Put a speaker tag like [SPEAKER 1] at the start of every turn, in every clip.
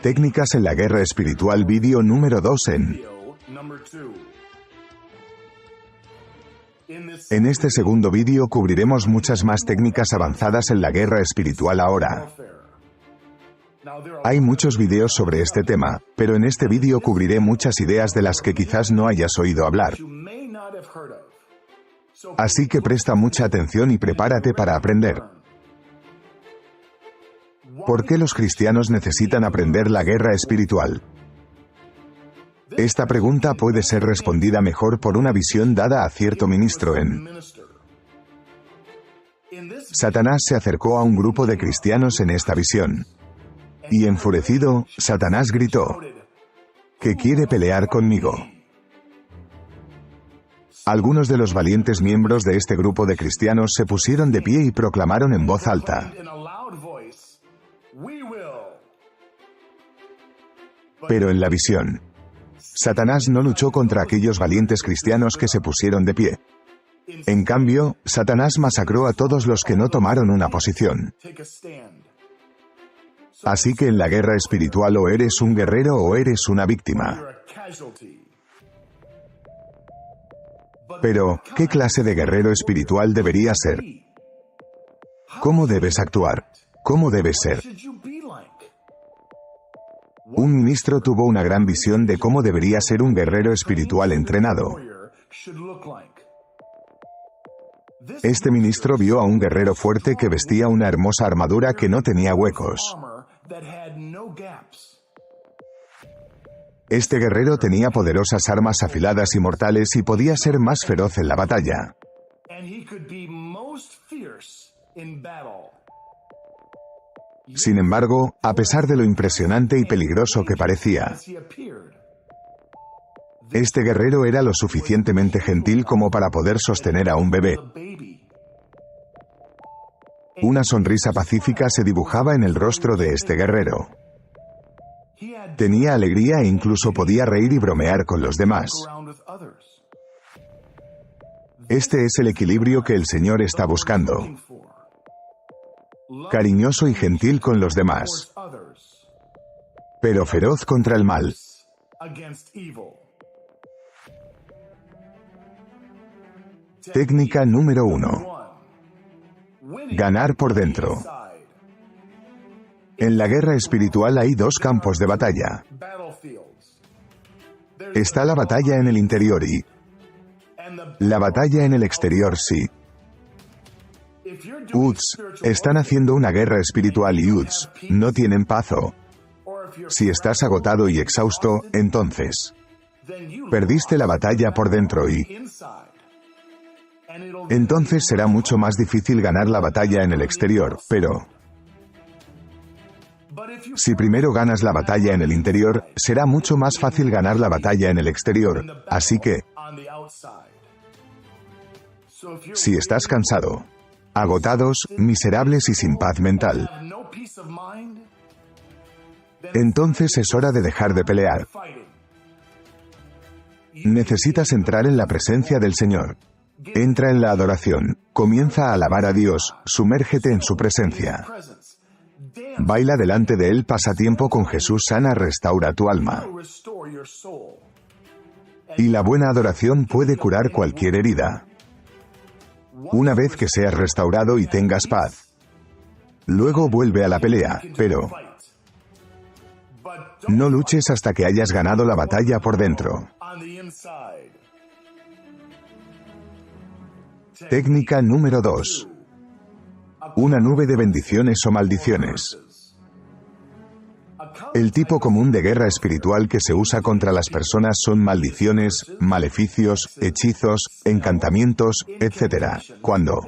[SPEAKER 1] Técnicas en la guerra espiritual, vídeo número 2 En este segundo vídeo cubriremos muchas más técnicas avanzadas en la guerra espiritual ahora. Hay muchos vídeos sobre este tema, pero en este vídeo cubriré muchas ideas de las que quizás no hayas oído hablar. Así que presta mucha atención y prepárate para aprender. ¿Por qué los cristianos necesitan aprender la guerra espiritual? Esta pregunta puede ser respondida mejor por una visión dada a cierto ministro en... Satanás se acercó a un grupo de cristianos en esta visión. Y enfurecido, Satanás gritó: ¿Qué quiere pelear conmigo? Algunos de los valientes miembros de este grupo de cristianos se pusieron de pie y proclamaron en voz alta. Pero en la visión, Satanás no luchó contra aquellos valientes cristianos que se pusieron de pie. En cambio, Satanás masacró a todos los que no tomaron una posición. Así que en la guerra espiritual o eres un guerrero o eres una víctima. Pero, ¿qué clase de guerrero espiritual deberías ser? ¿Cómo debes actuar? ¿Cómo debes ser? Un ministro tuvo una gran visión de cómo debería ser un guerrero espiritual entrenado. Este ministro vio a un guerrero fuerte que vestía una hermosa armadura que no tenía huecos. Este guerrero tenía poderosas armas afiladas y mortales y podía ser más feroz en la batalla. Sin embargo, a pesar de lo impresionante y peligroso que parecía, este guerrero era lo suficientemente gentil como para poder sostener a un bebé. Una sonrisa pacífica se dibujaba en el rostro de este guerrero. Tenía alegría e incluso podía reír y bromear con los demás. Este es el equilibrio que el Señor está buscando. Cariñoso y gentil con los demás, pero feroz contra el mal. Técnica número 1. Ganar por dentro. En la guerra espiritual hay dos campos de batalla. Está la batalla en el interior y la batalla en el exterior. Sí. Están haciendo una guerra espiritual y no tienen paz o si estás agotado y exhausto, entonces perdiste la batalla por dentro y entonces será mucho más difícil ganar la batalla en el exterior, pero si primero ganas la batalla en el interior, será mucho más fácil ganar la batalla en el exterior. Así que, si estás cansado, agotados, miserables y sin paz mental, entonces es hora de dejar de pelear. Necesitas entrar en la presencia del Señor. Entra en la adoración, comienza a alabar a Dios, sumérgete en su presencia. Baila delante de Él, pasa tiempo con Jesús, sana, restaura tu alma. Y la buena adoración puede curar cualquier herida. Una vez que seas restaurado y tengas paz, luego vuelve a la pelea, pero no luches hasta que hayas ganado la batalla por dentro. Técnica número 2. Una nube de bendiciones o maldiciones. El tipo común de guerra espiritual que se usa contra las personas son maldiciones, maleficios, hechizos, encantamientos, etc. Cuando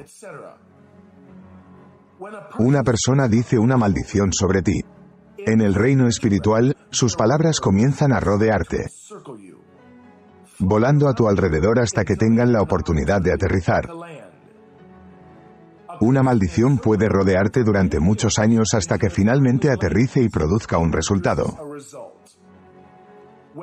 [SPEAKER 1] una persona dice una maldición sobre ti, en el reino espiritual, sus palabras comienzan a rodearte, volando a tu alrededor hasta que tengan la oportunidad de aterrizar. Una maldición puede rodearte durante muchos años hasta que finalmente aterrice y produzca un resultado.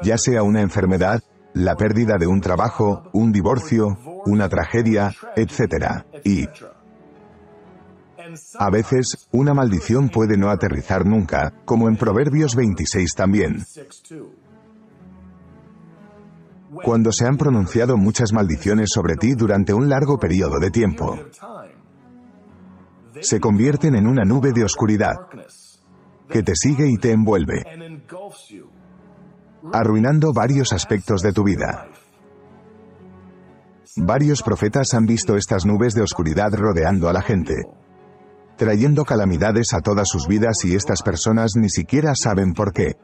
[SPEAKER 1] Ya sea una enfermedad, la pérdida de un trabajo, un divorcio, una tragedia, etc. Y A veces, una maldición puede no aterrizar nunca, como en Proverbios 26 también. Cuando se han pronunciado muchas maldiciones sobre ti durante un largo periodo de tiempo, se convierten en una nube de oscuridad que te sigue y te envuelve, arruinando varios aspectos de tu vida. Varios profetas han visto estas nubes de oscuridad rodeando a la gente, trayendo calamidades a todas sus vidas, y estas personas ni siquiera saben por qué.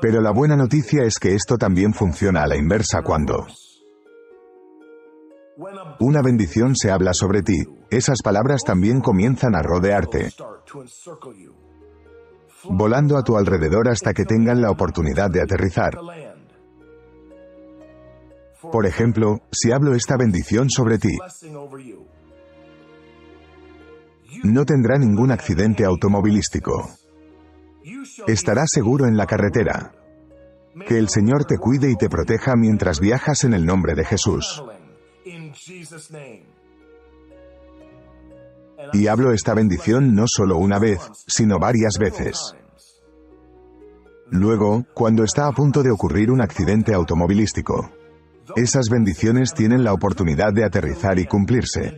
[SPEAKER 1] Pero la buena noticia es que esto también funciona a la inversa. Cuando una bendición se habla sobre ti, esas palabras también comienzan a rodearte, volando a tu alrededor hasta que tengan la oportunidad de aterrizar. Por ejemplo, si hablo esta bendición sobre ti, no tendrá ningún accidente automovilístico. Estarás seguro en la carretera. Que el Señor te cuide y te proteja mientras viajas en el nombre de Jesús. Y hablo esta bendición no solo una vez, sino varias veces. Luego, cuando está a punto de ocurrir un accidente automovilístico, esas bendiciones tienen la oportunidad de aterrizar y cumplirse.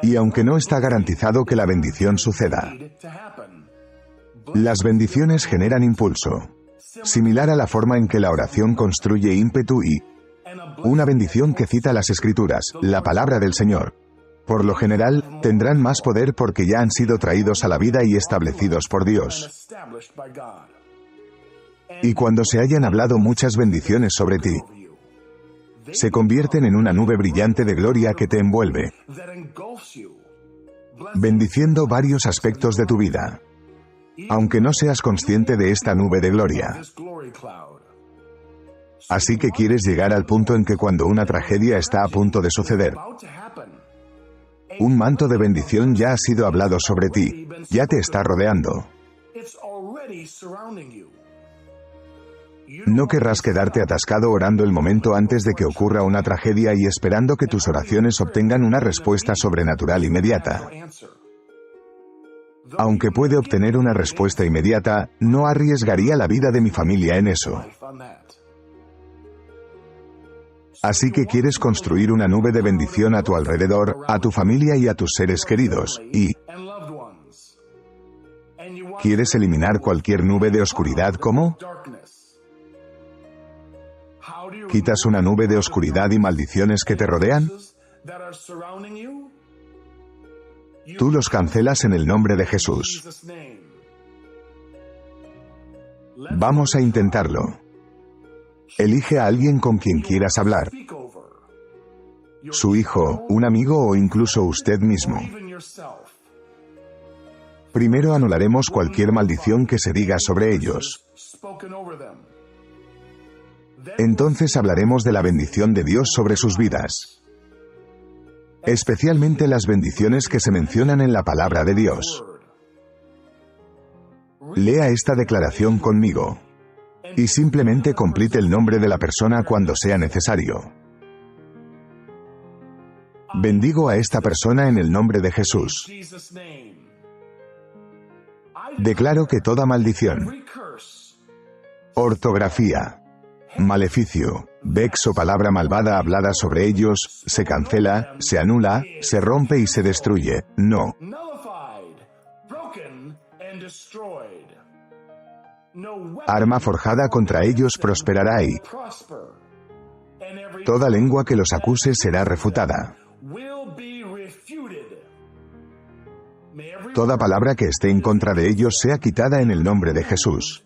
[SPEAKER 1] Y aunque no está garantizado que la bendición suceda, las bendiciones generan impulso, similar a la forma en que la oración construye ímpetu, y una bendición que cita las Escrituras, la palabra del Señor, por lo general, tendrán más poder porque ya han sido traídos a la vida y establecidos por Dios. Y cuando se hayan hablado muchas bendiciones sobre ti, se convierten en una nube brillante de gloria que te envuelve, bendiciendo varios aspectos de tu vida, aunque no seas consciente de esta nube de gloria. Así que quieres llegar al punto en que cuando una tragedia está a punto de suceder, un manto de bendición ya ha sido hablado sobre ti, ya te está rodeando. No querrás quedarte atascado orando el momento antes de que ocurra una tragedia y esperando que tus oraciones obtengan una respuesta sobrenatural inmediata. Aunque puede obtener una respuesta inmediata, no arriesgaría la vida de mi familia en eso. Así que quieres construir una nube de bendición a tu alrededor, a tu familia y a tus seres queridos, y ¿quieres eliminar cualquier nube de oscuridad? ¿Cómo? ¿Quitas una nube de oscuridad y maldiciones que te rodean? Tú los cancelas en el nombre de Jesús. Vamos a intentarlo. Elige a alguien con quien quieras hablar. Su hijo, un amigo o incluso usted mismo. Primero anularemos cualquier maldición que se diga sobre ellos. Entonces hablaremos de la bendición de Dios sobre sus vidas, especialmente las bendiciones que se mencionan en la palabra de Dios. Lea esta declaración conmigo y simplemente complete el nombre de la persona cuando sea necesario. Bendigo a esta persona en el nombre de Jesús. Declaro que toda maldición, ortografía, maleficio, vex o palabra malvada hablada sobre ellos, se cancela, se anula, se rompe y se destruye. No. Arma forjada contra ellos prosperará y toda lengua que los acuse será refutada. Toda palabra que esté en contra de ellos sea quitada en el nombre de Jesús.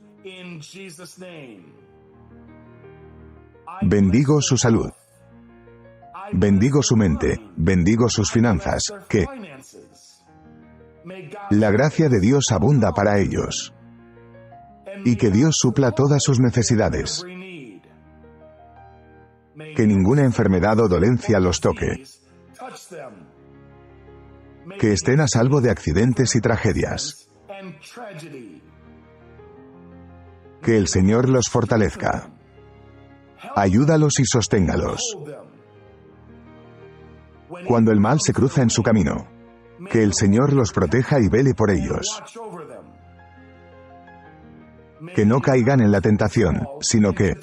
[SPEAKER 1] Bendigo su salud. Bendigo su mente. Bendigo sus finanzas. Que la gracia de Dios abunda para ellos. Y que Dios supla todas sus necesidades. Que ninguna enfermedad o dolencia los toque. Que estén a salvo de accidentes y tragedias. Que el Señor los fortalezca. Ayúdalos y sosténgalos. cuando el mal se cruza en su camino. Que el Señor los proteja y vele por ellos. Que no caigan en la tentación, sino que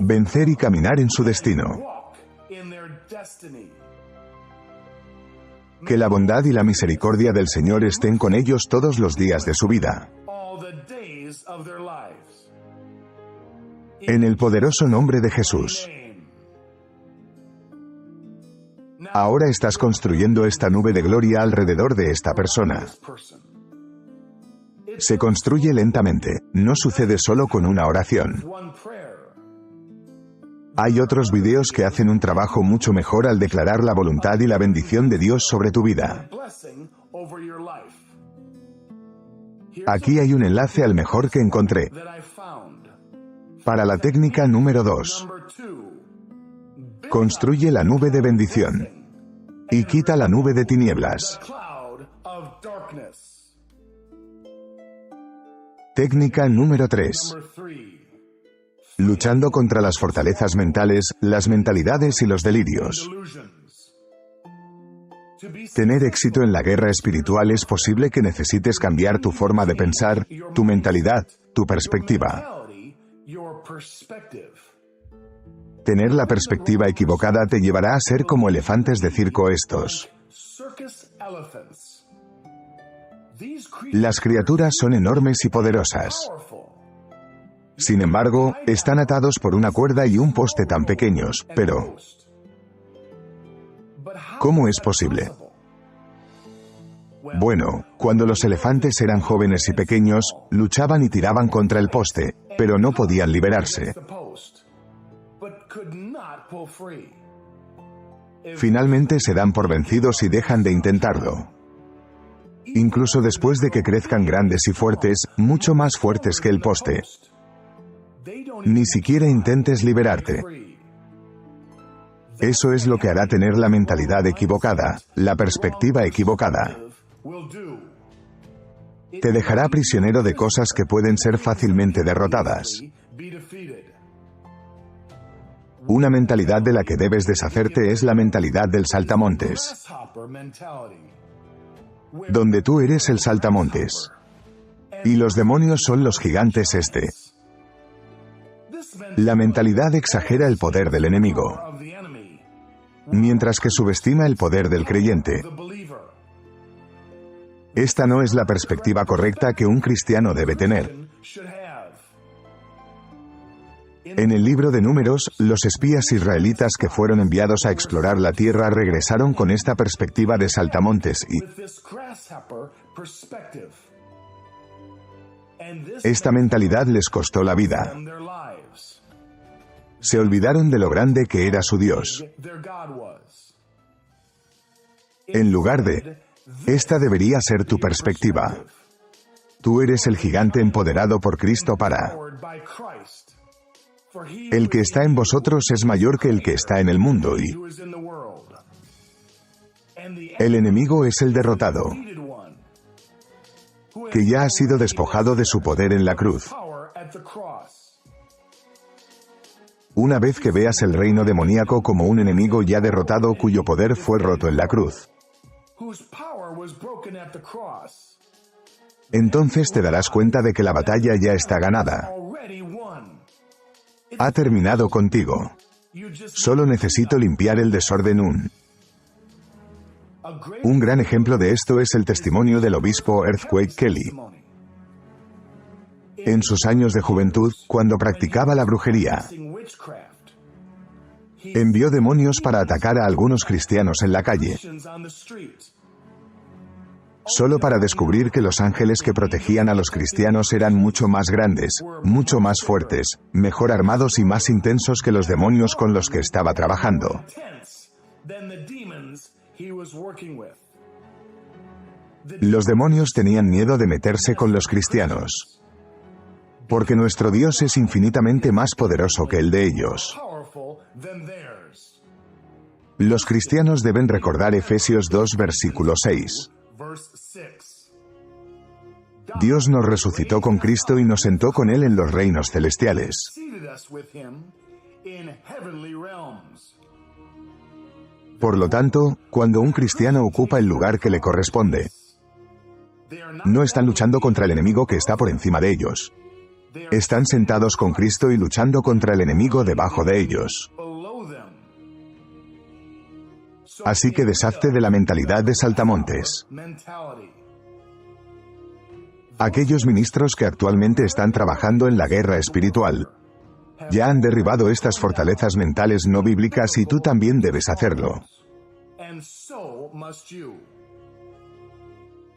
[SPEAKER 1] vencer y caminar en su destino. Que la bondad y la misericordia del Señor estén con ellos todos los días de su vida. En el poderoso nombre de Jesús. Ahora estás construyendo esta nube de gloria alrededor de esta persona. Se construye lentamente, no sucede solo con una oración. Hay otros videos que hacen un trabajo mucho mejor al declarar la voluntad y la bendición de Dios sobre tu vida. Aquí hay un enlace al mejor que encontré. Para la técnica número 2. Construye la nube de bendición. Y quita la nube de tinieblas. Técnica número 3. Luchando contra las fortalezas mentales, las mentalidades y los delirios. Tener éxito en la guerra espiritual es posible que necesites cambiar tu forma de pensar, tu mentalidad, tu perspectiva. Tener la perspectiva equivocada te llevará a ser como elefantes de circo estos. Las criaturas son enormes y poderosas. Sin embargo, están atados por una cuerda y un poste tan pequeños, pero ¿cómo es posible? Bueno, cuando los elefantes eran jóvenes y pequeños, luchaban y tiraban contra el poste, pero no podían liberarse. Finalmente se dan por vencidos y dejan de intentarlo. Incluso después de que crezcan grandes y fuertes, mucho más fuertes que el poste. Ni siquiera intentes liberarte. Eso es lo que hará tener la mentalidad equivocada, la perspectiva equivocada. Te dejará prisionero de cosas que pueden ser fácilmente derrotadas. Una mentalidad de la que debes deshacerte es la mentalidad del saltamontes. Donde tú eres el saltamontes. Y los demonios son los gigantes este. La mentalidad exagera el poder del enemigo, mientras que subestima el poder del creyente. Esta no es la perspectiva correcta que un cristiano debe tener. En el libro de Números, los espías israelitas que fueron enviados a explorar la tierra regresaron con esta perspectiva de saltamontes y esta mentalidad les costó la vida. Se olvidaron de lo grande que era su Dios. En lugar de, esta debería ser tu perspectiva. Tú eres el gigante empoderado por Cristo para. El que está en vosotros es mayor que el que está en el mundo y el enemigo es el derrotado, que ya ha sido despojado de su poder en la cruz. Una vez que veas el reino demoníaco como un enemigo ya derrotado cuyo poder fue roto en la cruz, entonces te darás cuenta de que la batalla ya está ganada. Ha terminado contigo. Solo necesito limpiar el desorden. Un gran ejemplo de esto es el testimonio del obispo Earthquake Kelly. En sus años de juventud, cuando practicaba la brujería, envió demonios para atacar a algunos cristianos en la calle, solo para descubrir que los ángeles que protegían a los cristianos eran mucho más grandes, mucho más fuertes, mejor armados y más intensos que los demonios con los que estaba trabajando. Los demonios tenían miedo de meterse con los cristianos, porque nuestro Dios es infinitamente más poderoso que el de ellos. Los cristianos deben recordar Efesios 2 versículo 6. Dios nos resucitó con Cristo y nos sentó con Él en los reinos celestiales. Por lo tanto, cuando un cristiano ocupa el lugar que le corresponde, no están luchando contra el enemigo que está por encima de ellos. Están sentados con Cristo y luchando contra el enemigo debajo de ellos. Así que deshazte de la mentalidad de saltamontes. Aquellos ministros que actualmente están trabajando en la guerra espiritual ya han derribado estas fortalezas mentales no bíblicas y tú también debes hacerlo.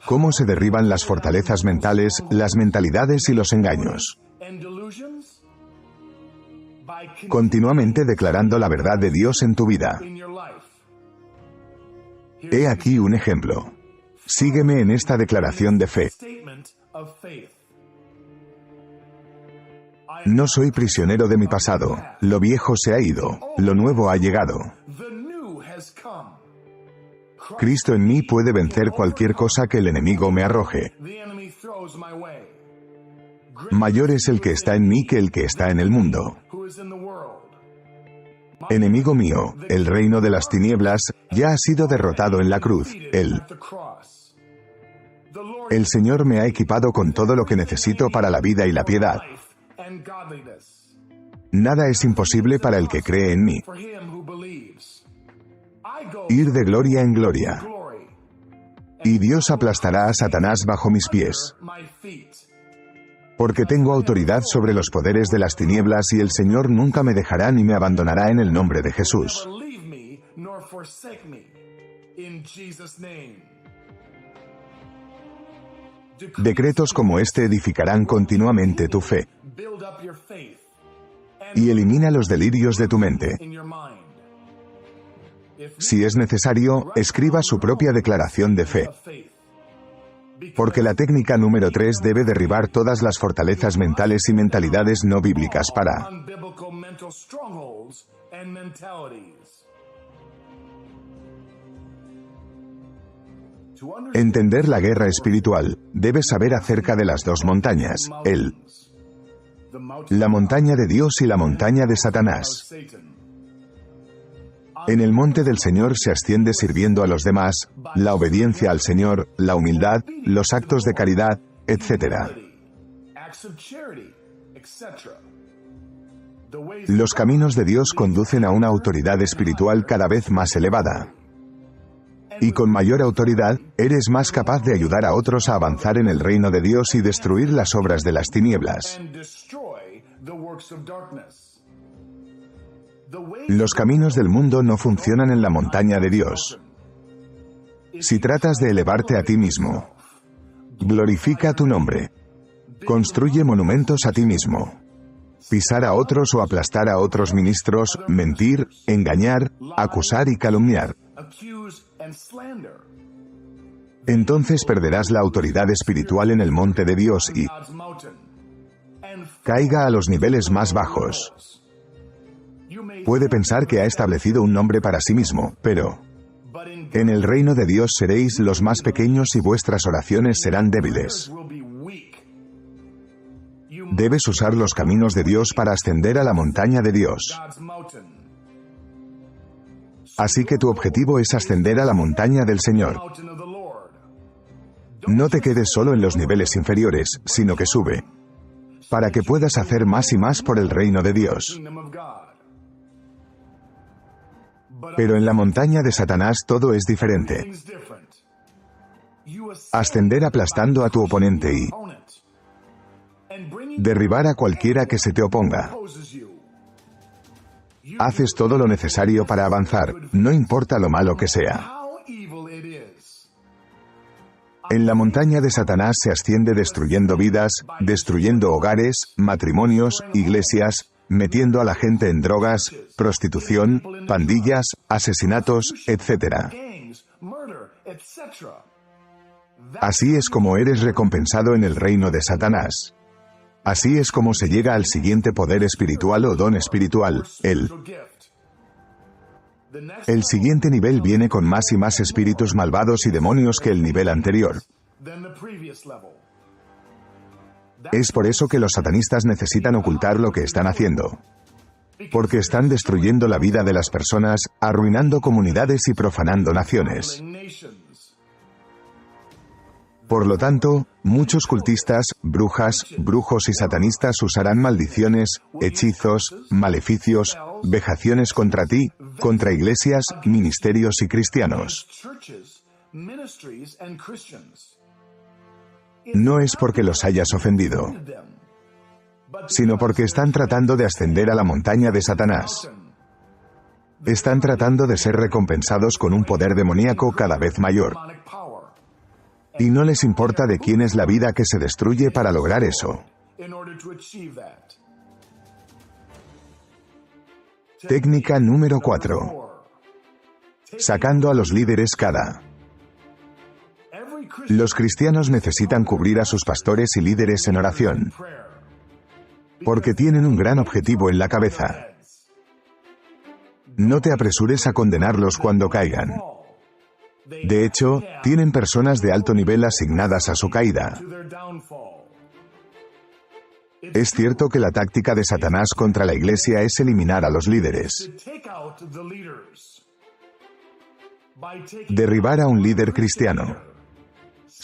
[SPEAKER 1] ¿Cómo se derriban las fortalezas mentales, las mentalidades y los engaños? Continuamente declarando la verdad de Dios en tu vida. He aquí un ejemplo. Sígueme en esta declaración de fe. No soy prisionero de mi pasado. Lo viejo se ha ido. Lo nuevo ha llegado. Cristo en mí puede vencer cualquier cosa que el enemigo me arroje. Mayor es el que está en mí que el que está en el mundo. Enemigo mío, el reino de las tinieblas ya ha sido derrotado en la cruz. El Señor me ha equipado con todo lo que necesito para la vida y la piedad. Nada es imposible para el que cree en mí. Ir de gloria en gloria. Y Dios aplastará a Satanás bajo mis pies. Porque tengo autoridad sobre los poderes de las tinieblas y el Señor nunca me dejará ni me abandonará en el nombre de Jesús. Decretos como este edificarán continuamente tu fe. Y elimina los delirios de tu mente. Si es necesario, escriba su propia declaración de fe. Porque la técnica número 3 debe derribar todas las fortalezas mentales y mentalidades no bíblicas para entender la guerra espiritual. Debes saber acerca de las dos montañas, la montaña de Dios y la montaña de Satanás. En el monte del Señor se asciende sirviendo a los demás, la obediencia al Señor, la humildad, los actos de caridad, etc. Los caminos de Dios conducen a una autoridad espiritual cada vez más elevada. Y con mayor autoridad, eres más capaz de ayudar a otros a avanzar en el reino de Dios y destruir las obras de las tinieblas. Los caminos del mundo no funcionan en la montaña de Dios. Si tratas de elevarte a ti mismo, glorifica tu nombre. Construye monumentos a ti mismo. Pisar a otros o aplastar a otros ministros, mentir, engañar, acusar y calumniar. Entonces perderás la autoridad espiritual en el monte de Dios y caiga a los niveles más bajos. Puede pensar que ha establecido un nombre para sí mismo, pero en el reino de Dios seréis los más pequeños y vuestras oraciones serán débiles. Debes usar los caminos de Dios para ascender a la montaña de Dios. Así que tu objetivo es ascender a la montaña del Señor. No te quedes solo en los niveles inferiores, sino que sube, para que puedas hacer más y más por el reino de Dios. Pero en la montaña de Satanás todo es diferente. Ascender aplastando a tu oponente y derribar a cualquiera que se te oponga. Haces todo lo necesario para avanzar, no importa lo malo que sea. En la montaña de Satanás se asciende destruyendo vidas, destruyendo hogares, matrimonios, iglesias, metiendo a la gente en drogas, prostitución, pandillas, asesinatos, etc. Así es como eres recompensado en el reino de Satanás. Así es como se llega al siguiente poder espiritual o don espiritual, el siguiente nivel viene con más y más espíritus malvados y demonios que el nivel anterior. Es por eso que los satanistas necesitan ocultar lo que están haciendo. Porque están destruyendo la vida de las personas, arruinando comunidades y profanando naciones. Por lo tanto, muchos cultistas, brujas, brujos y satanistas usarán maldiciones, hechizos, maleficios, vejaciones contra ti, contra iglesias, ministerios y cristianos. No es porque los hayas ofendido, sino porque están tratando de ascender a la montaña de Satanás. Están tratando de ser recompensados con un poder demoníaco cada vez mayor. Y no les importa de quién es la vida que se destruye para lograr eso. Técnica número 4. Sacando a los líderes cada. Los cristianos necesitan cubrir a sus pastores y líderes en oración, porque tienen un gran objetivo en la cabeza. No te apresures a condenarlos cuando caigan. De hecho, tienen personas de alto nivel asignadas a su caída. Es cierto que la táctica de Satanás contra la iglesia es eliminar a los líderes. Derribar a un líder cristiano.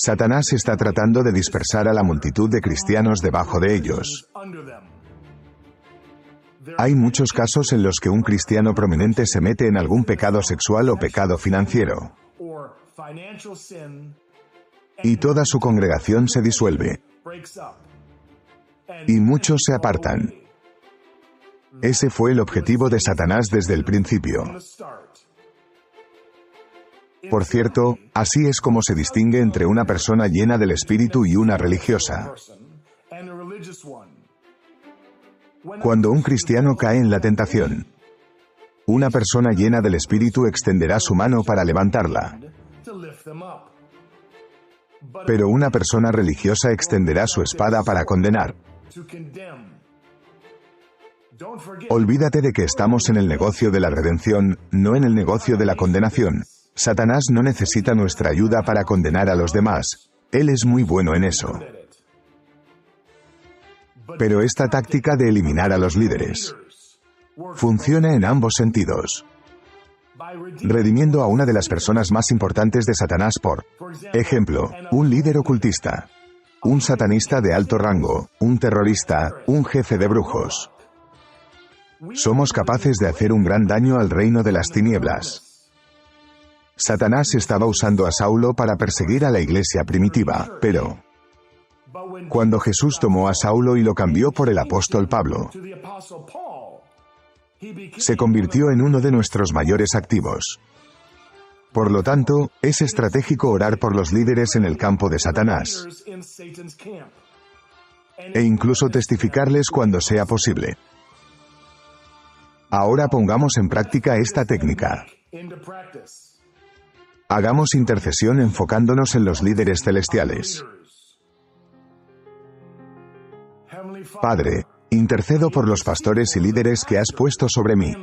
[SPEAKER 1] Satanás está tratando de dispersar a la multitud de cristianos debajo de ellos. Hay muchos casos en los que un cristiano prominente se mete en algún pecado sexual o pecado financiero, y toda su congregación se disuelve, y muchos se apartan. Ese fue el objetivo de Satanás desde el principio. Por cierto, así es como se distingue entre una persona llena del Espíritu y una religiosa. Cuando un cristiano cae en la tentación, una persona llena del Espíritu extenderá su mano para levantarla. Pero una persona religiosa extenderá su espada para condenar. Olvídate de que estamos en el negocio de la redención, no en el negocio de la condenación. Satanás no necesita nuestra ayuda para condenar a los demás. Él es muy bueno en eso. Pero esta táctica de eliminar a los líderes funciona en ambos sentidos. Redimiendo a una de las personas más importantes de Satanás por ejemplo, un líder ocultista, un satanista de alto rango, un terrorista, un jefe de brujos. Somos capaces de hacer un gran daño al reino de las tinieblas. Satanás estaba usando a Saulo para perseguir a la iglesia primitiva, pero cuando Jesús tomó a Saulo y lo cambió por el apóstol Pablo, se convirtió en uno de nuestros mayores activos. Por lo tanto, es estratégico orar por los líderes en el campo de Satanás, e incluso testificarles cuando sea posible. Ahora pongamos en práctica esta técnica. Hagamos intercesión enfocándonos en los líderes celestiales. Padre, intercedo por los pastores y líderes que has puesto sobre mí.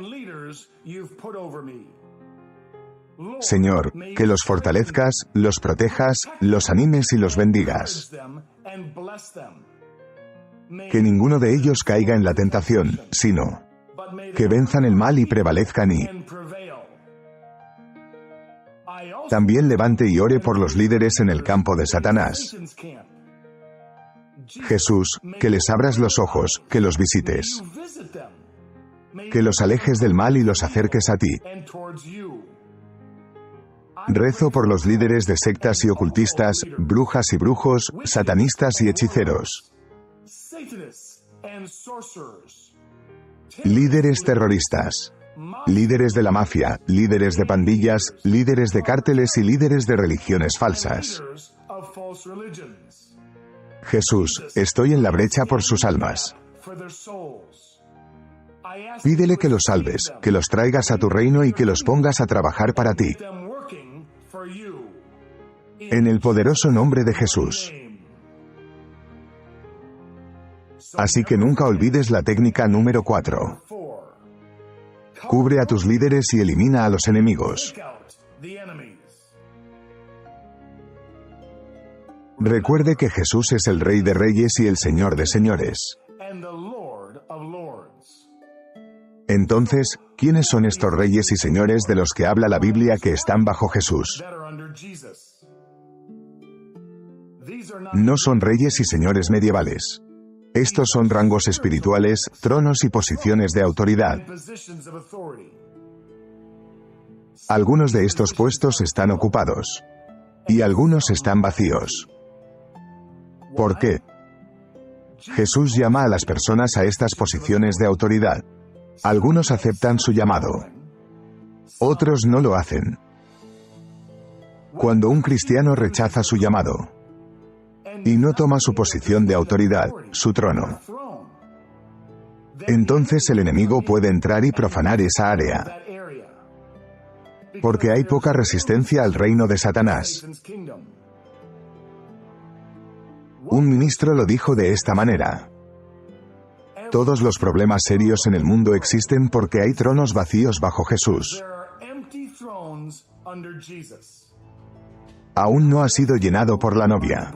[SPEAKER 1] Señor, que los fortalezcas, los protejas, los animes y los bendigas. Que ninguno de ellos caiga en la tentación, sino que venzan el mal y prevalezcan y también levante y ore por los líderes en el campo de Satanás. Jesús, que les abras los ojos, que los visites, que los alejes del mal y los acerques a ti. Rezo por los líderes de sectas y ocultistas, brujas y brujos, satanistas y hechiceros. Líderes terroristas, líderes de la mafia, líderes de pandillas, líderes de cárteles y líderes de religiones falsas. Jesús, estoy en la brecha por sus almas. Pídele que los salves, que los traigas a tu reino y que los pongas a trabajar para ti. En el poderoso nombre de Jesús. Así que nunca olvides la técnica número 4. Cubre a tus líderes y elimina a los enemigos. Recuerde que Jesús es el Rey de Reyes y el Señor de Señores. Entonces, ¿quiénes son estos reyes y señores de los que habla la Biblia que están bajo Jesús? No son reyes y señores medievales. Estos son rangos espirituales, tronos y posiciones de autoridad. Algunos de estos puestos están ocupados. Y algunos están vacíos. ¿Por qué? Jesús llama a las personas a estas posiciones de autoridad. Algunos aceptan su llamado. Otros no lo hacen. Cuando un cristiano rechaza su llamado y no toma su posición de autoridad, su trono, entonces el enemigo puede entrar y profanar esa área. Porque hay poca resistencia al reino de Satanás. Un ministro lo dijo de esta manera: todos los problemas serios en el mundo existen porque hay tronos vacíos bajo Jesús. Aún no ha sido llenado por la novia.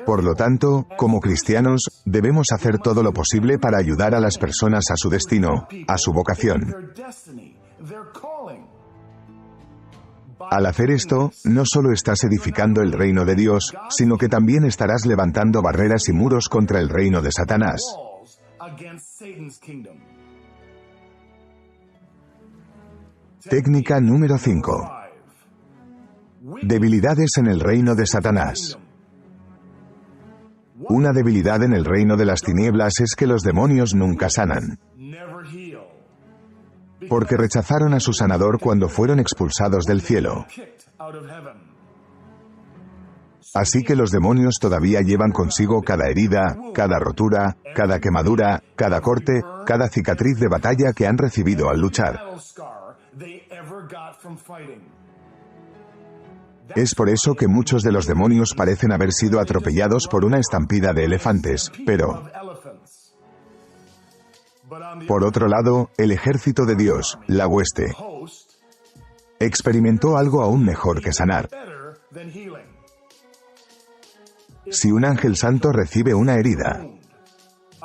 [SPEAKER 1] Por lo tanto, como cristianos, debemos hacer todo lo posible para ayudar a las personas a su destino, a su vocación. Al hacer esto, no solo estás edificando el reino de Dios, sino que también estarás levantando barreras y muros contra el reino de Satanás. Técnica número 5. Debilidades en el reino de Satanás. Una debilidad en el reino de las tinieblas es que los demonios nunca sanan. Porque rechazaron a su sanador cuando fueron expulsados del cielo. Así que los demonios todavía llevan consigo cada herida, cada rotura, cada quemadura, cada corte, cada cicatriz de batalla que han recibido al luchar. Es por eso que muchos de los demonios parecen haber sido atropellados por una estampida de elefantes, pero por otro lado, el ejército de Dios, la hueste, experimentó algo aún mejor que sanar. Si un ángel santo recibe una herida,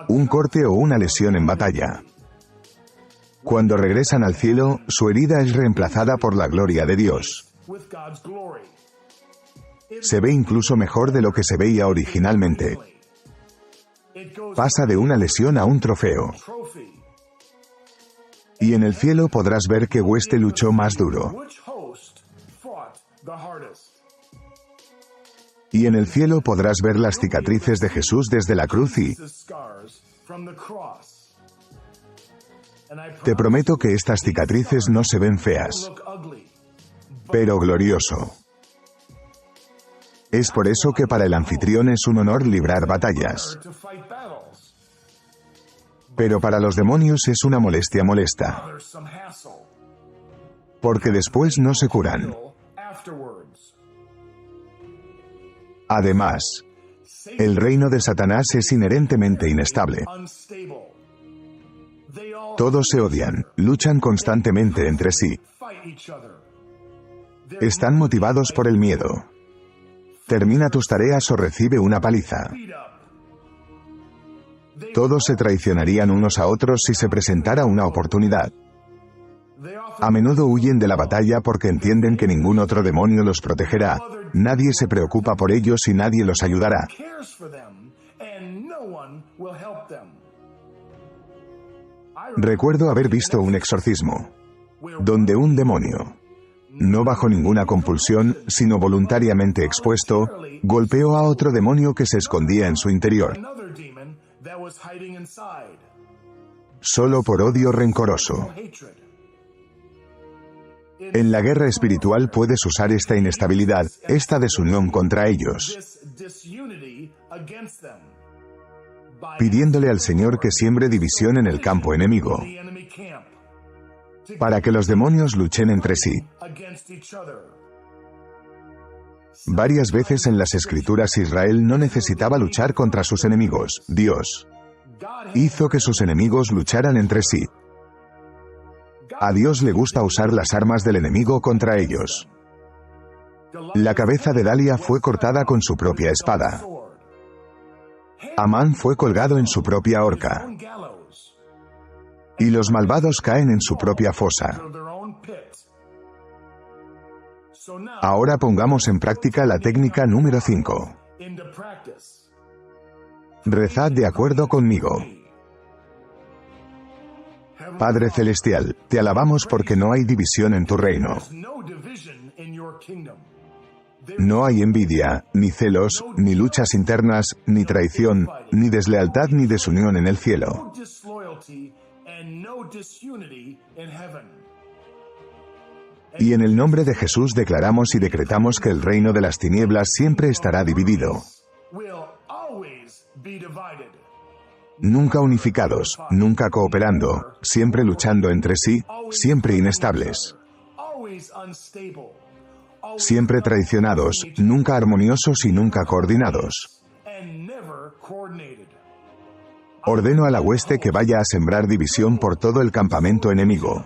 [SPEAKER 1] un corte o una lesión en batalla, cuando regresan al cielo, su herida es reemplazada por la gloria de Dios. Se ve incluso mejor de lo que se veía originalmente. Pasa de una lesión a un trofeo. Y en el cielo podrás ver qué hueste luchó más duro. Y en el cielo podrás ver las cicatrices de Jesús desde la cruz y te prometo que estas cicatrices no se ven feas, pero glorioso. Es por eso que para el anfitrión es un honor librar batallas. Pero para los demonios es una molestia molesta. Porque después no se curan. Además, el reino de Satanás es inherentemente inestable. Todos se odian, luchan constantemente entre sí. Están motivados por el miedo. Termina tus tareas o recibe una paliza. Todos se traicionarían unos a otros si se presentara una oportunidad. A menudo huyen de la batalla porque entienden que ningún otro demonio los protegerá, nadie se preocupa por ellos y nadie los ayudará. Recuerdo haber visto un exorcismo, donde un demonio, no bajo ninguna compulsión, sino voluntariamente expuesto, golpeó a otro demonio que se escondía en su interior. Solo por odio rencoroso. En la guerra espiritual puedes usar esta inestabilidad, esta desunión contra ellos, pidiéndole al Señor que siembre división en el campo enemigo, para que los demonios luchen entre sí. Varias veces en las Escrituras Israel no necesitaba luchar contra sus enemigos, Dios hizo que sus enemigos lucharan entre sí. A Dios le gusta usar las armas del enemigo contra ellos. La cabeza de Dalia fue cortada con su propia espada. Amán fue colgado en su propia horca. Y los malvados caen en su propia fosa. Ahora pongamos en práctica la técnica número 5. Rezad de acuerdo conmigo. Padre Celestial, te alabamos porque no hay división en tu reino. No hay envidia, ni celos, ni luchas internas, ni traición, ni deslealtad ni desunión en el cielo. Y en el nombre de Jesús declaramos y decretamos que el reino de las tinieblas siempre estará dividido. Nunca unificados, nunca cooperando, siempre luchando entre sí, siempre inestables. Siempre traicionados, nunca armoniosos y nunca coordinados. Ordeno a la hueste que vaya a sembrar división por todo el campamento enemigo.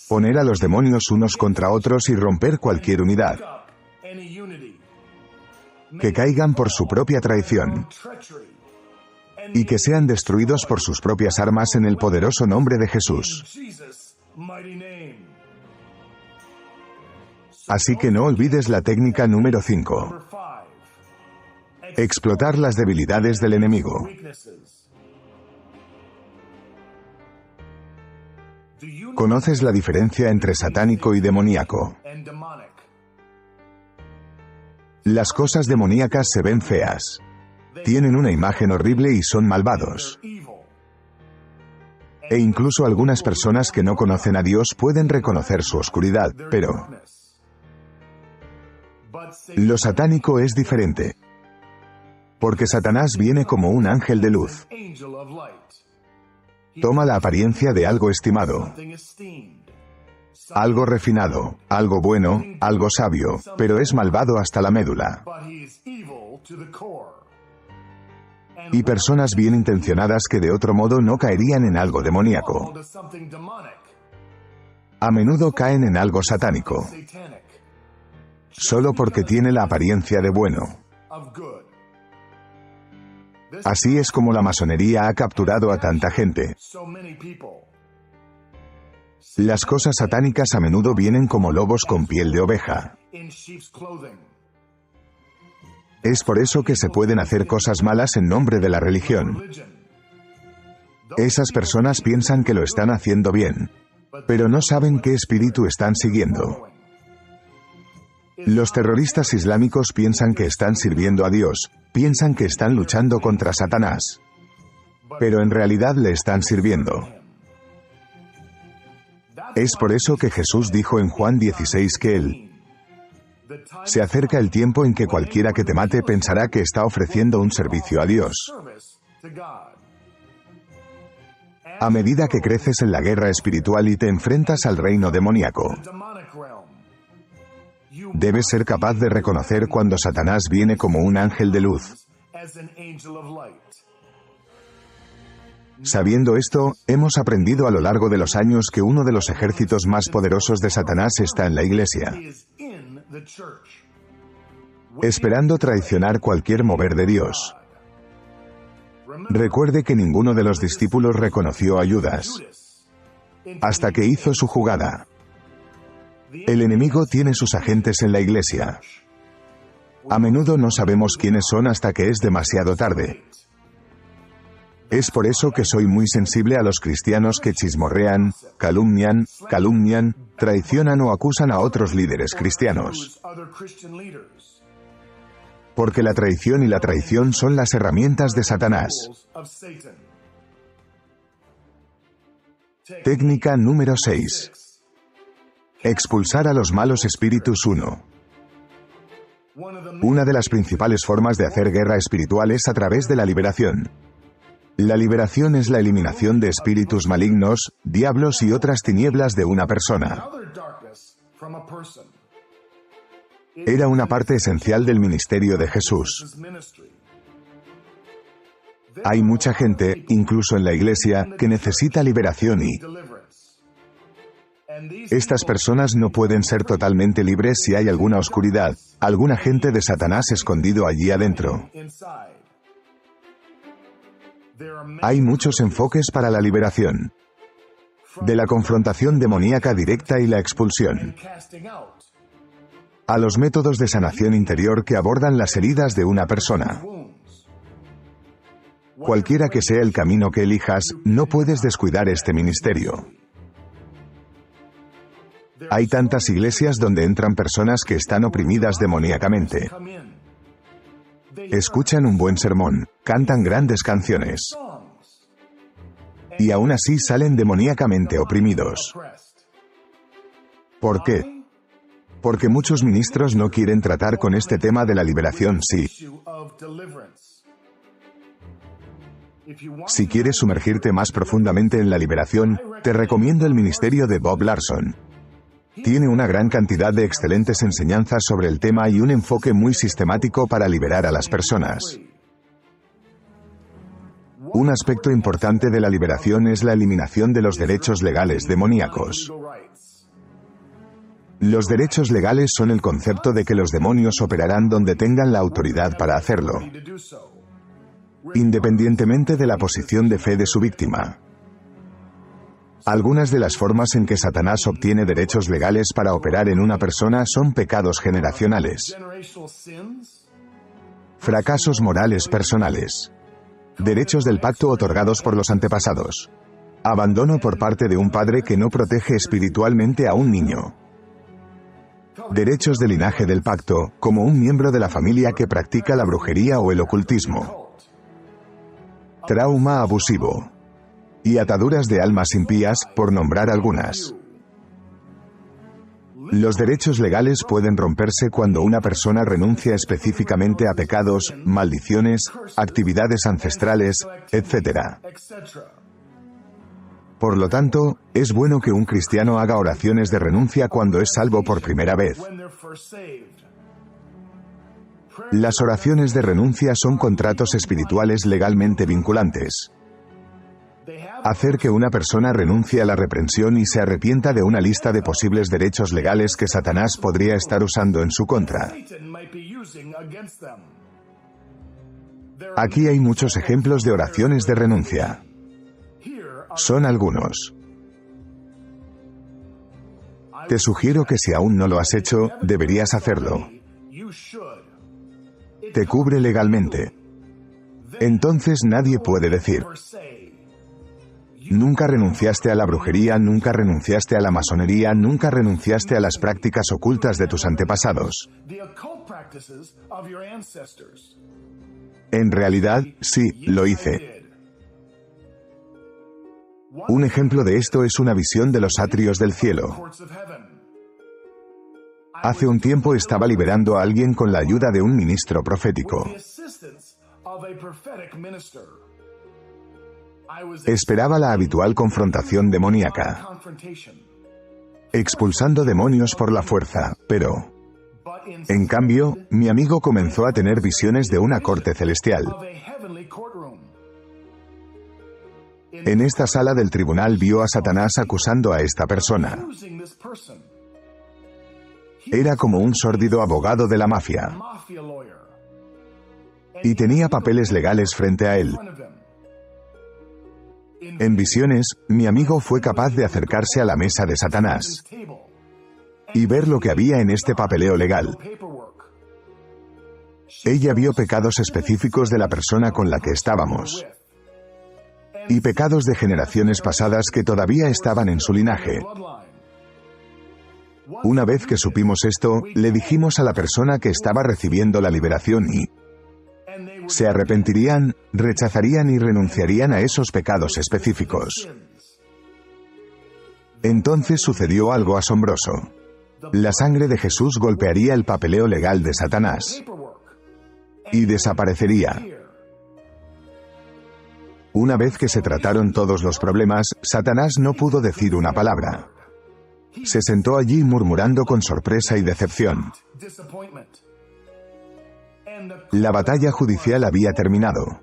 [SPEAKER 1] Poner a los demonios unos contra otros y romper cualquier unidad. Que caigan por su propia traición. Y que sean destruidos por sus propias armas en el poderoso nombre de Jesús. Así que no olvides la técnica número 5. Explotar las debilidades del enemigo. ¿Conoces la diferencia entre satánico y demoníaco? Las cosas demoníacas se ven feas. Tienen una imagen horrible y son malvados. E incluso algunas personas que no conocen a Dios pueden reconocer su oscuridad, pero lo satánico es diferente. Porque Satanás viene como un ángel de luz. Toma la apariencia de algo estimado, algo refinado, algo bueno, algo sabio, pero es malvado hasta la médula. Y personas bien intencionadas que de otro modo no caerían en algo demoníaco, a menudo caen en algo satánico, solo porque tiene la apariencia de bueno. Así es como la masonería ha capturado a tanta gente. Las cosas satánicas a menudo vienen como lobos con piel de oveja. Es por eso que se pueden hacer cosas malas en nombre de la religión. Esas personas piensan que lo están haciendo bien, pero no saben qué espíritu están siguiendo. Los terroristas islámicos piensan que están sirviendo a Dios, piensan que están luchando contra Satanás, pero en realidad le están sirviendo. Es por eso que Jesús dijo en Juan 16 que se acerca el tiempo en que cualquiera que te mate pensará que está ofreciendo un servicio a Dios. A medida que creces en la guerra espiritual y te enfrentas al reino demoníaco, debes ser capaz de reconocer cuando Satanás viene como un ángel de luz. Sabiendo esto, hemos aprendido a lo largo de los años que uno de los ejércitos más poderosos de Satanás está en la iglesia, esperando traicionar cualquier mover de Dios. Recuerde que ninguno de los discípulos reconoció a Judas hasta que hizo su jugada. El enemigo tiene sus agentes en la iglesia. A menudo no sabemos quiénes son hasta que es demasiado tarde. Es por eso que soy muy sensible a los cristianos que chismorrean, calumnian, traicionan o acusan a otros líderes cristianos. Porque la traición y la traición son las herramientas de Satanás. Técnica número 6. Expulsar a los malos espíritus 1. Una de las principales formas de hacer guerra espiritual es a través de la liberación. La liberación es la eliminación de espíritus malignos, diablos y otras tinieblas de una persona. Era una parte esencial del ministerio de Jesús. Hay mucha gente, incluso en la iglesia, que necesita liberación y estas personas no pueden ser totalmente libres si hay alguna oscuridad, algún agente de Satanás escondido allí adentro. Hay muchos enfoques para la liberación. De la confrontación demoníaca directa y la expulsión, a los métodos de sanación interior que abordan las heridas de una persona. Cualquiera que sea el camino que elijas, no puedes descuidar este ministerio. Hay tantas iglesias donde entran personas que están oprimidas demoníacamente. Escuchan un buen sermón, cantan grandes canciones, y aún así salen demoníacamente oprimidos. ¿Por qué? Porque muchos ministros no quieren tratar con este tema de la liberación. Si quieres sumergirte más profundamente en la liberación, te recomiendo el ministerio de Bob Larson. Tiene una gran cantidad de excelentes enseñanzas sobre el tema y un enfoque muy sistemático para liberar a las personas. Un aspecto importante de la liberación es la eliminación de los derechos legales demoníacos. Los derechos legales son el concepto de que los demonios operarán donde tengan la autoridad para hacerlo, independientemente de la posición de fe de su víctima. Algunas de las formas en que Satanás obtiene derechos legales para operar en una persona son pecados generacionales, fracasos morales personales, derechos del pacto otorgados por los antepasados, abandono por parte de un padre que no protege espiritualmente a un niño, derechos de linaje del pacto, como un miembro de la familia que practica la brujería o el ocultismo, trauma abusivo, y ataduras de almas impías, por nombrar algunas. Los derechos legales pueden romperse cuando una persona renuncia específicamente a pecados, maldiciones, actividades ancestrales, etc. Por lo tanto, es bueno que un cristiano haga oraciones de renuncia cuando es salvo por primera vez. Las oraciones de renuncia son contratos espirituales legalmente vinculantes. Hacer que una persona renuncie a la reprensión y se arrepienta de una lista de posibles derechos legales que Satanás podría estar usando en su contra. Aquí hay muchos ejemplos de oraciones de renuncia. Son algunos. Te sugiero que si aún no lo has hecho, deberías hacerlo. Te cubre legalmente. Entonces nadie puede decir: nunca renunciaste a la brujería, nunca renunciaste a la masonería, nunca renunciaste a las prácticas ocultas de tus antepasados. En realidad, sí, lo hice. Un ejemplo de esto es una visión de los atrios del cielo. Hace un tiempo estaba liberando a alguien con la ayuda de un ministro profético. Esperaba la habitual confrontación demoníaca, expulsando demonios por la fuerza, pero, en cambio, mi amigo comenzó a tener visiones de una corte celestial. En esta sala del tribunal vio a Satanás acusando a esta persona. Era como un sórdido abogado de la mafia, y tenía papeles legales frente a él. En visiones, mi amigo fue capaz de acercarse a la mesa de Satanás y ver lo que había en este papeleo legal. Ella vio pecados específicos de la persona con la que estábamos, y pecados de generaciones pasadas que todavía estaban en su linaje. Una vez que supimos esto, le dijimos a la persona que estaba recibiendo la liberación y se arrepentirían, rechazarían y renunciarían a esos pecados específicos. Entonces sucedió algo asombroso. La sangre de Jesús golpearía el papeleo legal de Satanás y desaparecería. Una vez que se trataron todos los problemas, Satanás no pudo decir una palabra. Se sentó allí murmurando con sorpresa y decepción. La batalla judicial había terminado.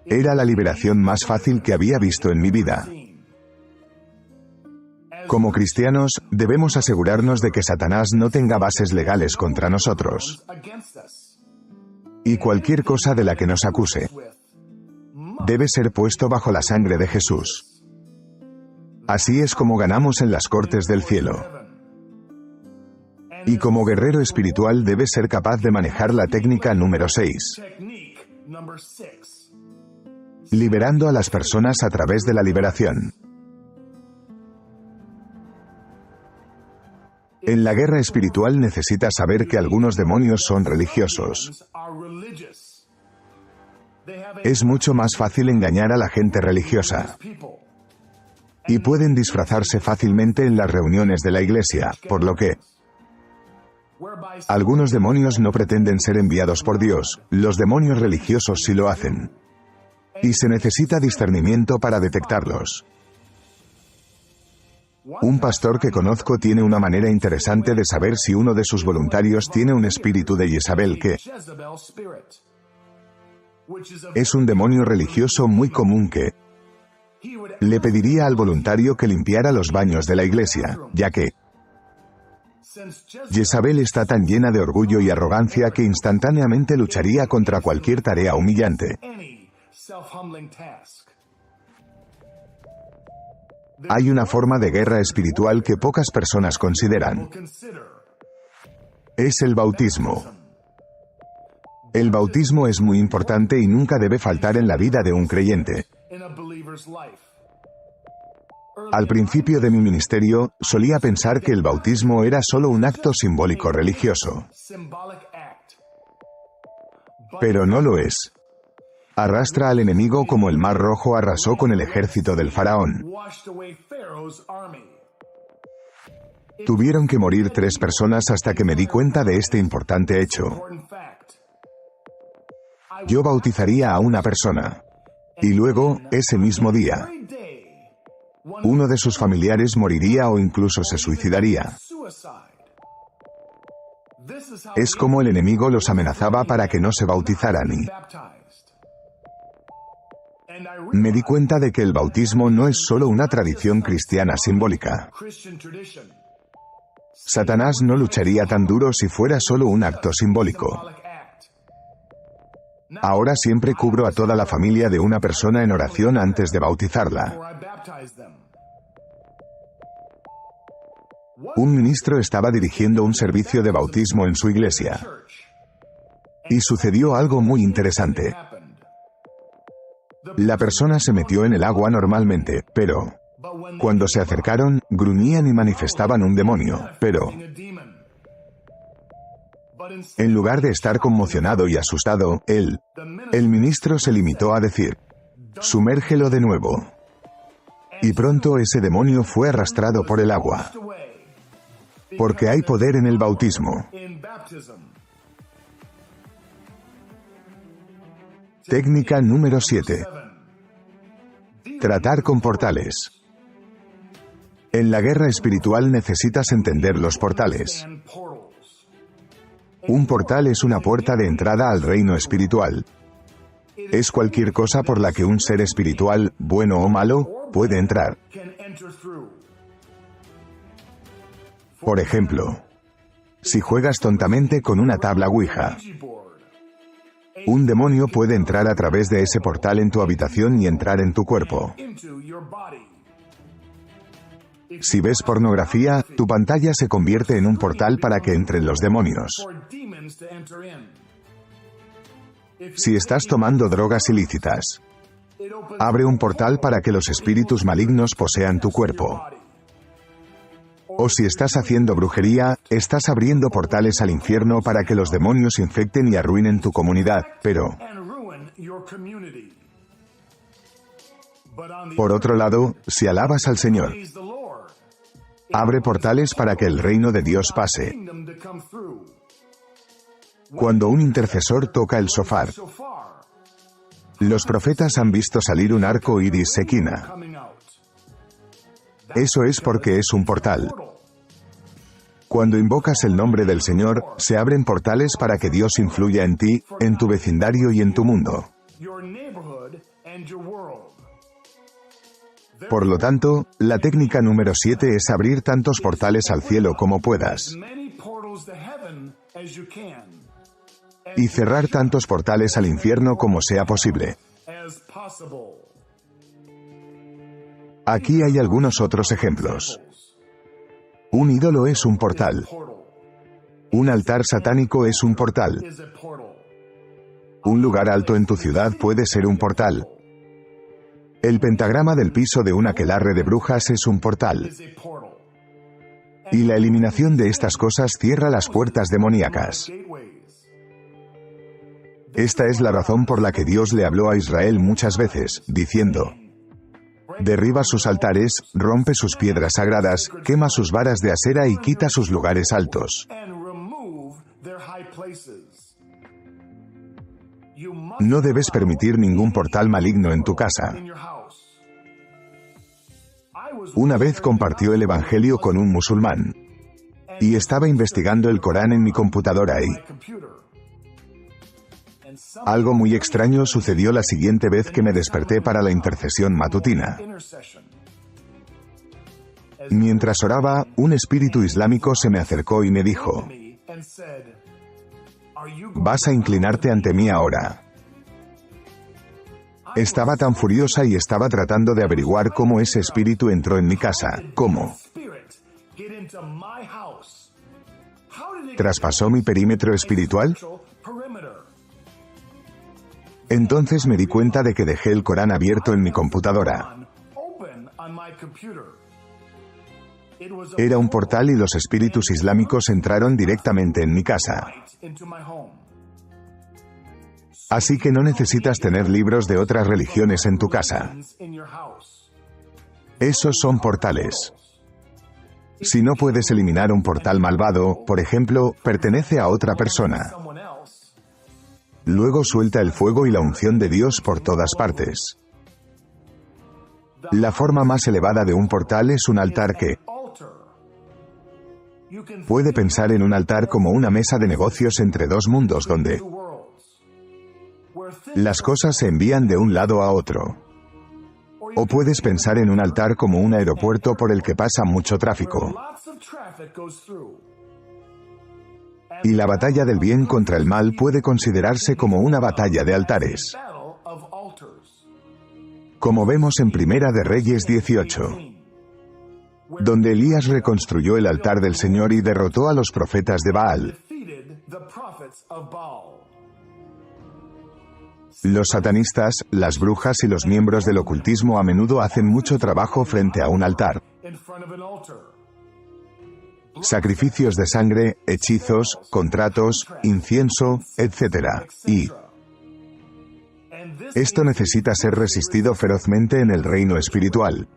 [SPEAKER 1] Era la liberación más fácil que había visto en mi vida. Como cristianos, debemos asegurarnos de que Satanás no tenga bases legales contra nosotros. Y cualquier cosa de la que nos acuse debe ser puesto bajo la sangre de Jesús. Así es como ganamos en las cortes del cielo. Y como guerrero espiritual debe ser capaz de manejar la técnica número 6. Liberando a las personas a través de la liberación. En la guerra espiritual necesitas saber que algunos demonios son religiosos. Es mucho más fácil engañar a la gente religiosa. Y pueden disfrazarse fácilmente en las reuniones de la iglesia, por lo que algunos demonios no pretenden ser enviados por Dios, los demonios religiosos sí lo hacen. Y se necesita discernimiento para detectarlos. Un pastor que conozco tiene una manera interesante de saber si uno de sus voluntarios tiene un espíritu de Jezabel, que es un demonio religioso muy común que le pediría al voluntario que limpiara los baños de la iglesia, ya que Jezabel está tan llena de orgullo y arrogancia que instantáneamente lucharía contra cualquier tarea humillante. Hay una forma de guerra espiritual que pocas personas consideran. Es el bautismo. El bautismo es muy importante y nunca debe faltar en la vida de un creyente. Al principio de mi ministerio, solía pensar que el bautismo era solo un acto simbólico religioso. Pero no lo es. Arrastra al enemigo como el Mar Rojo arrasó con el ejército del faraón. Tuvieron que morir 3 personas hasta que me di cuenta de este importante hecho. Yo bautizaría a una persona. Y luego, ese mismo día, uno de sus familiares moriría o incluso se suicidaría. Es como el enemigo los amenazaba para que no se bautizaran y me di cuenta de que el bautismo no es solo una tradición cristiana simbólica. Satanás no lucharía tan duro si fuera solo un acto simbólico. Ahora siempre cubro a toda la familia de una persona en oración antes de bautizarla. Un ministro estaba dirigiendo un servicio de bautismo en su iglesia. Y sucedió algo muy interesante. La persona se metió en el agua normalmente, pero cuando se acercaron, gruñían y manifestaban un demonio, pero en lugar de estar conmocionado y asustado, el ministro se limitó a decir, «Sumérgelo de nuevo». Y pronto ese demonio fue arrastrado por el agua. Porque hay poder en el bautismo. Técnica número 7. Tratar con portales. En la guerra espiritual necesitas entender los portales. Un portal es una puerta de entrada al reino espiritual. Es cualquier cosa por la que un ser espiritual, bueno o malo, puede entrar. Por ejemplo, si juegas tontamente con una tabla Ouija, un demonio puede entrar a través de ese portal en tu habitación y entrar en tu cuerpo. Si ves pornografía, tu pantalla se convierte en un portal para que entren los demonios. Si estás tomando drogas ilícitas, abre un portal para que los espíritus malignos posean tu cuerpo. O si estás haciendo brujería, estás abriendo portales al infierno para que los demonios infecten y arruinen tu comunidad, pero por otro lado, si alabas al Señor, abre portales para que el reino de Dios pase. Cuando un intercesor toca el shofar, los profetas han visto salir un arco iris Shekinah. Eso es porque es un portal. Cuando invocas el nombre del Señor, se abren portales para que Dios influya en ti, en tu vecindario y en tu mundo. Por lo tanto, la técnica número 7 es abrir tantos portales al cielo como puedas. Y cerrar tantos portales al infierno como sea posible. Aquí hay algunos otros ejemplos. Un ídolo es un portal. Un altar satánico es un portal. Un lugar alto en tu ciudad puede ser un portal. El pentagrama del piso de un aquelarre de brujas es un portal. Y la eliminación de estas cosas cierra las puertas demoníacas. Esta es la razón por la que Dios le habló a Israel muchas veces, diciendo: derriba sus altares, rompe sus piedras sagradas, quema sus varas de acera y quita sus lugares altos. No debes permitir ningún portal maligno en tu casa. Una vez compartió el Evangelio con un musulmán. Y estaba investigando el Corán en mi computadora y algo muy extraño sucedió la siguiente vez que me desperté para la intercesión matutina. Mientras oraba, un espíritu islámico se me acercó y me dijo: ¿vas a inclinarte ante mí ahora? Estaba tan furiosa y estaba tratando de averiguar cómo ese espíritu entró en mi casa. ¿Cómo? ¿Traspasó mi perímetro espiritual? Entonces me di cuenta de que dejé el Corán abierto en mi computadora. Era un portal y los espíritus islámicos entraron directamente en mi casa. Así que no necesitas tener libros de otras religiones en tu casa. Esos son portales. Si no puedes eliminar un portal malvado, por ejemplo, pertenece a otra persona. Luego suelta el fuego y la unción de Dios por todas partes. La forma más elevada de un portal es un altar que... Puede pensar en un altar como una mesa de negocios entre dos mundos donde las cosas se envían de un lado a otro. O puedes pensar en un altar como un aeropuerto por el que pasa mucho tráfico. Y la batalla del bien contra el mal puede considerarse como una batalla de altares. Como vemos en Primera de Reyes 18, donde Elías reconstruyó el altar del Señor y derrotó a los profetas de Baal. Los satanistas, las brujas y los miembros del ocultismo a menudo hacen mucho trabajo frente a un altar. Sacrificios de sangre, hechizos, contratos, incienso, etc. Y esto necesita ser resistido ferozmente en el reino espiritual.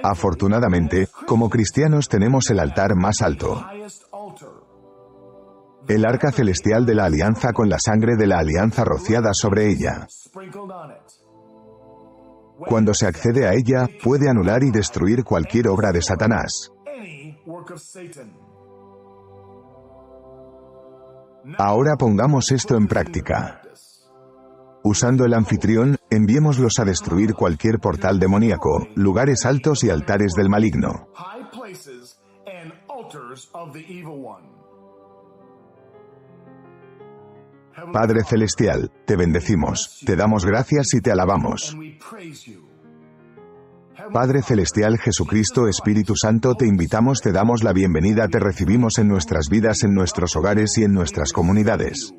[SPEAKER 1] Afortunadamente, como cristianos tenemos el altar más alto. El arca celestial de la alianza con la sangre de la alianza rociada sobre ella. Cuando se accede a ella, puede anular y destruir cualquier obra de Satanás. Ahora pongamos esto en práctica. Usando el anfitrión, enviémoslos a destruir cualquier portal demoníaco, lugares altos y altares del maligno. Padre Celestial, te bendecimos, te damos gracias y te alabamos. Padre Celestial Jesucristo Espíritu Santo, te invitamos, te damos la bienvenida, te recibimos en nuestras vidas, en nuestros hogares y en nuestras comunidades.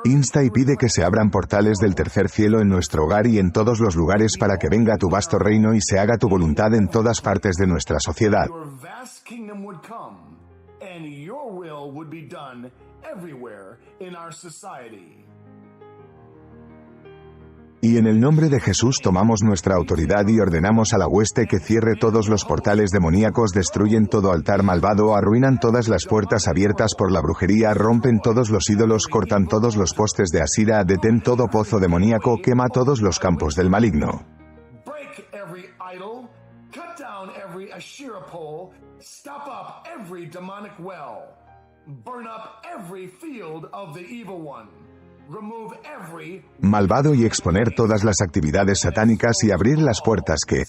[SPEAKER 1] Insta y pide que se abran portales del tercer cielo en nuestro hogar y en todos los lugares para que venga tu vasto reino y se haga tu voluntad en todas partes de nuestra sociedad. Y en el nombre de Jesús tomamos nuestra autoridad y ordenamos a la hueste que cierre todos los portales demoníacos, destruyen todo altar malvado, arruinan todas las puertas abiertas por la brujería, rompen todos los ídolos, cortan todos los postes de Asira, detén todo pozo demoníaco, quema todos los campos del maligno. Malvado y exponer todas las actividades satánicas y abrir las puertas que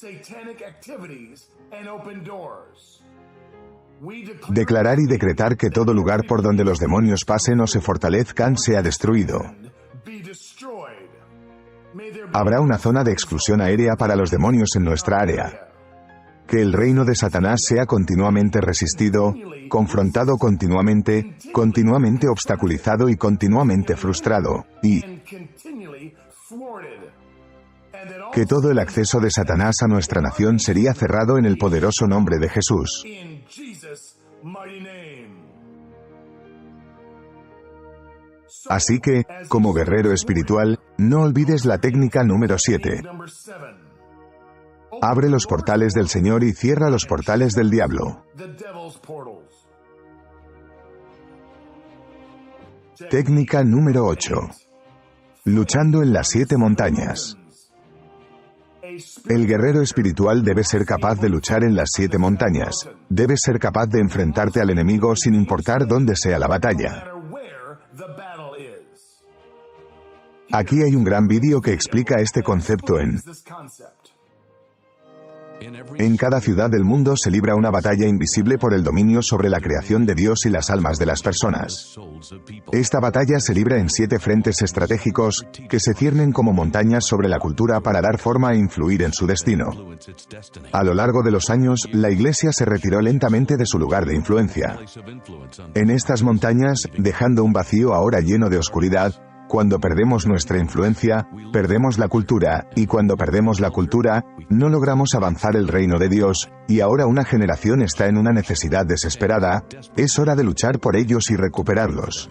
[SPEAKER 1] Declarar y decretar que todo lugar por donde los demonios pasen o se fortalezcan sea destruido. Habrá una zona de exclusión aérea para los demonios en nuestra área. Que el reino de Satanás sea continuamente resistido, confrontado continuamente, continuamente obstaculizado y continuamente frustrado, y que todo el acceso de Satanás a nuestra nación sería cerrado en el poderoso nombre de Jesús. Así que, como guerrero espiritual, no olvides la técnica número 7. Abre los portales del Señor y cierra los portales del diablo. Técnica número 8. Luchando en las 7 montañas. El guerrero espiritual debe ser capaz de luchar en las 7 montañas. Debes ser capaz de enfrentarte al enemigo sin importar dónde sea la batalla. Aquí hay un gran vídeo que explica este concepto En cada ciudad del mundo se libra una batalla invisible por el dominio sobre la creación de Dios y las almas de las personas. Esta batalla se libra en 7 frentes estratégicos, que se ciernen como montañas sobre la cultura para dar forma e influir en su destino. A lo largo de los años, la Iglesia se retiró lentamente de su lugar de influencia. En estas montañas, dejando un vacío ahora lleno de oscuridad, cuando perdemos nuestra influencia, perdemos la cultura, y cuando perdemos la cultura, no logramos avanzar el reino de Dios, y ahora una generación está en una necesidad desesperada, es hora de luchar por ellos y recuperarlos.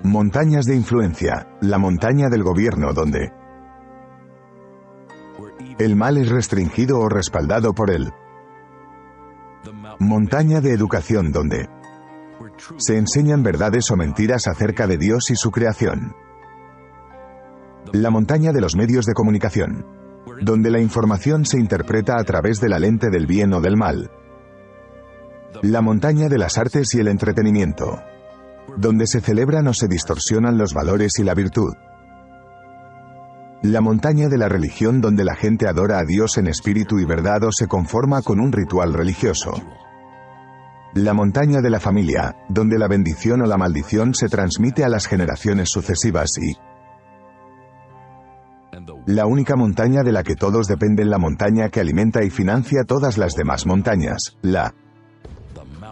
[SPEAKER 1] Montañas de influencia, la montaña del gobierno donde el mal es restringido o respaldado por él. Montaña de educación donde se enseñan verdades o mentiras acerca de Dios y su creación. La montaña de los medios de comunicación, donde la información se interpreta a través de la lente del bien o del mal. La montaña de las artes y el entretenimiento, donde se celebran o se distorsionan los valores y la virtud. La montaña de la religión donde la gente adora a Dios en espíritu y verdad o se conforma con un ritual religioso. La montaña de la familia, donde la bendición o la maldición se transmite a las generaciones sucesivas y la única montaña de la que todos dependen, la montaña que alimenta y financia todas las demás montañas, la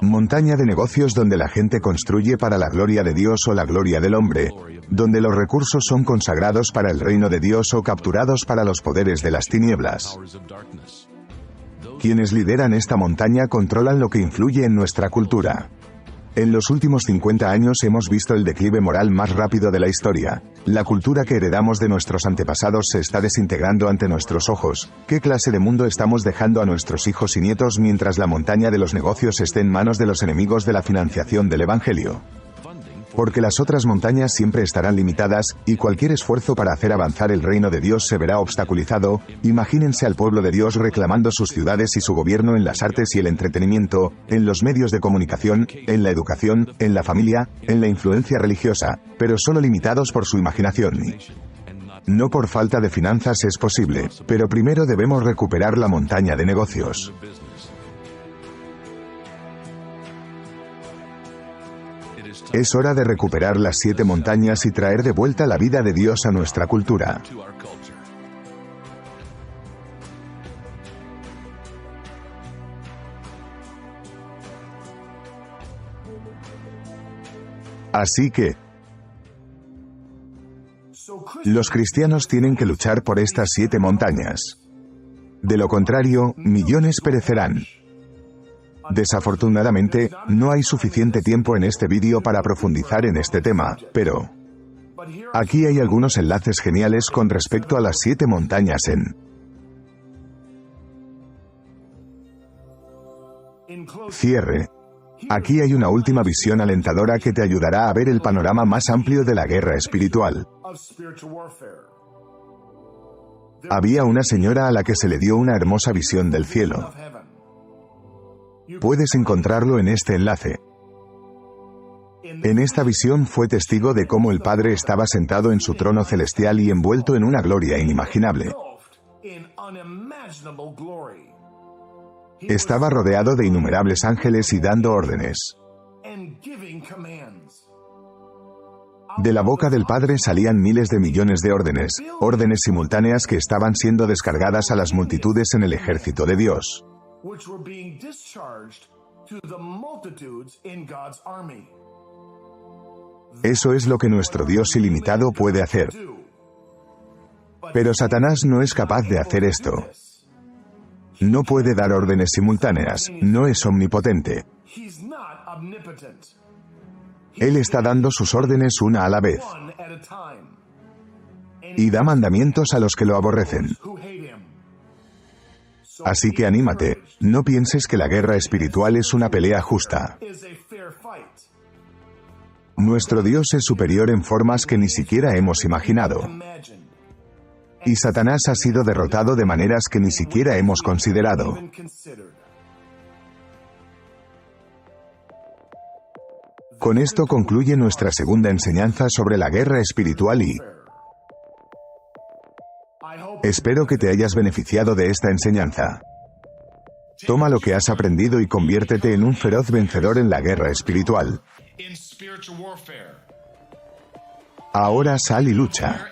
[SPEAKER 1] montaña de negocios donde la gente construye para la gloria de Dios o la gloria del hombre, donde los recursos son consagrados para el reino de Dios o capturados para los poderes de las tinieblas. Quienes lideran esta montaña controlan lo que influye en nuestra cultura. En los últimos 50 años hemos visto el declive moral más rápido de la historia. La cultura que heredamos de nuestros antepasados se está desintegrando ante nuestros ojos. ¿Qué clase de mundo estamos dejando a nuestros hijos y nietos mientras la montaña de los negocios esté en manos de los enemigos de la financiación del Evangelio? Porque las otras montañas siempre estarán limitadas, y cualquier esfuerzo para hacer avanzar el reino de Dios se verá obstaculizado. Imagínense al pueblo de Dios reclamando sus ciudades y su gobierno en las artes y el entretenimiento, en los medios de comunicación, en la educación, en la familia, en la influencia religiosa, pero solo limitados por su imaginación. No por falta de finanzas es posible, pero primero debemos recuperar la montaña de negocios. Es hora de recuperar las 7 montañas y traer de vuelta la vida de Dios a nuestra cultura. Así que, los cristianos tienen que luchar por estas 7 montañas. De lo contrario, millones perecerán. Desafortunadamente, no hay suficiente tiempo en este vídeo para profundizar en este tema, pero aquí hay algunos enlaces geniales con respecto a las 7 montañas en cierre. Aquí hay una última visión alentadora que te ayudará a ver el panorama más amplio de la guerra espiritual. Había una señora a la que se le dio una hermosa visión del cielo. Puedes encontrarlo en este enlace. En esta visión fue testigo de cómo el Padre estaba sentado en su trono celestial y envuelto en una gloria inimaginable. Estaba rodeado de innumerables ángeles y dando órdenes. De la boca del Padre salían miles de millones de órdenes simultáneas que estaban siendo descargadas a las multitudes en el ejército de Dios. Eso es lo que nuestro Dios ilimitado puede hacer. Pero Satanás no es capaz de hacer esto. No puede dar órdenes simultáneas, no es omnipotente. Él está dando sus órdenes una a la vez. Y da mandamientos a los que lo aborrecen. Así que anímate, no pienses que la guerra espiritual es una pelea justa. Nuestro Dios es superior en formas que ni siquiera hemos imaginado. Y Satanás ha sido derrotado de maneras que ni siquiera hemos considerado. Con esto concluye nuestra segunda enseñanza sobre la guerra espiritual y espero que te hayas beneficiado de esta enseñanza. Toma lo que has aprendido y conviértete en un feroz vencedor en la guerra espiritual. Ahora sal y lucha.